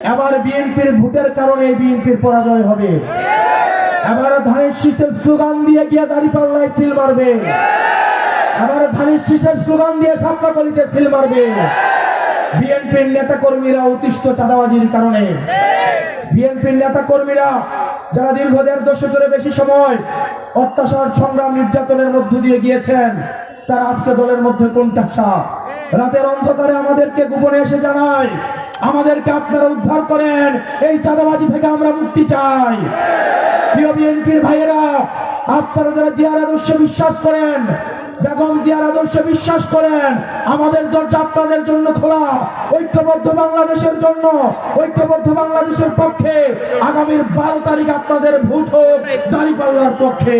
এবার বিএনপির ভোটের কারণে বিএনপির পরাজয় হবে। এবার ধানের শীষের স্লোগান দিয়ে গিয়ে দাঁড়িপাল্লায় সিল মারবে। এবার ধানের শীষের স্লোগান দিয়ে সাপলাকলিতে সিল মারবে। বিএনপির নেতা কর্মীরা অতিষ্ঠ চাঁদাবাজির কারণে, বিএনপির নেতা কর্মীরা যারা দীর্ঘ 1.5 দশকের বেশি সময় অত্যাচার সংগ্রাম নির্যাতনের মধ্য দিয়ে গিয়েছেন, তারা আজকে দলের মধ্যে কোণঠাসা। রাতের অন্ধকারে আমাদেরকে গোপনে এসে জানায়, আমাদেরকে আপনারা উদ্ধার করেন, এই চাঁদাবাজি থেকে আমরা মুক্তি চাই। প্রিয় বিএনপির ভাইয়েরা, আপনারা যারা জিয়ার আদর্শে বিশ্বাস করেন, বেগম জিয়ার আদর্শে বিশ্বাস করেন, আমাদের দরজা আপনাদের জন্য খোলা। ঐক্যবদ্ধ বাংলাদেশের জন্য, ঐক্যবদ্ধ বাংলাদেশের পক্ষে আগামীর 12 তারিখ আপনাদের ভোট হোক দাঁড়িপাল্লার পক্ষে।